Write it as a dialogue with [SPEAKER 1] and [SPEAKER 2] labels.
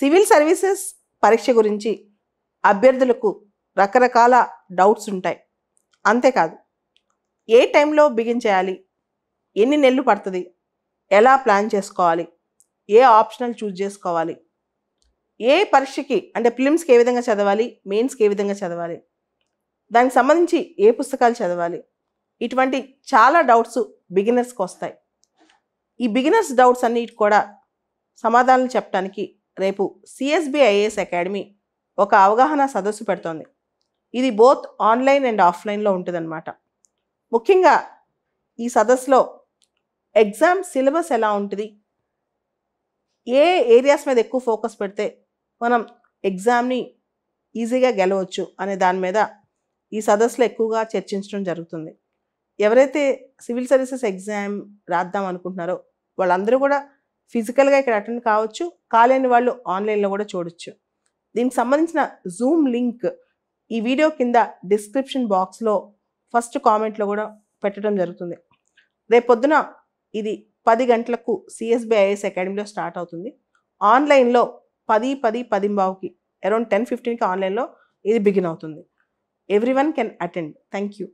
[SPEAKER 1] Civil services పరీక్ష గురించి అభ్యర్థులకు రకరకాల డౌట్స్ ఉంటాయి. అంతేకాదు ఏ టైంలో బిగిన్ చేయాలి, ఎన్ని నెలలు పడుతుంది, ఎలా ప్లాన్ చేసుకోవాలి, ఏ ఆప్షనల్ చూజ్ చేసుకోవాలి, ఏ పరీక్షకి అంటే ప్రిలిమ్స్కి ఏ విధంగా చదవాలి, మెయిన్స్కి ఏ విధంగా చదవాలి, దానికి సంబంధించి ఏ పుస్తకాలు చదవాలి, ఇటువంటి చాలా డౌట్స్ బిగినర్స్కి వస్తాయి. ఈ బిగినర్స్ డౌట్స్ అన్నిటి కూడా సమాధానాలు చెప్పడానికి రేపు సిఎస్బి ఐఏఎస్ అకాడమీ ఒక అవగాహన సదస్సు పెడుతోంది. ఇది బోత్ ఆన్లైన్ అండ్ ఆఫ్లైన్లో ఉంటుందన్నమాట. ముఖ్యంగా ఈ సదస్సులో ఎగ్జామ్ సిలబస్ ఎలా ఉంటుంది, ఏ ఏరియాస్ మీద ఎక్కువ ఫోకస్ పెడితే మనం ఎగ్జామ్ని ఈజీగా గెలవచ్చు అనే దాని మీద ఈ సదస్సులో ఎక్కువగా చర్చించడం జరుగుతుంది. ఎవరైతే సివిల్ సర్వీసెస్ ఎగ్జామ్ రాద్దాం అనుకుంటున్నారో వాళ్ళందరూ కూడా ఫిజికల్గా ఇక్కడ అటెండ్ కావచ్చు, కాలేని వాళ్ళు ఆన్లైన్లో కూడా చూడొచ్చు. దీనికి సంబంధించిన జూమ్ లింక్ ఈ వీడియో కింద డిస్క్రిప్షన్ బాక్స్లో ఫస్ట్ కామెంట్లో కూడా పెట్టడం జరుగుతుంది. రేపొద్దున ఇది 10 గంటలకు సిఎస్బి ఐఏఎస్ అకాడమీలో స్టార్ట్ అవుతుంది. ఆన్లైన్లో 10:10:15కి అరౌండ్ 10:15కి ఆన్లైన్లో ఇది బిగిన్ అవుతుంది. Everyone can attend. Thank you.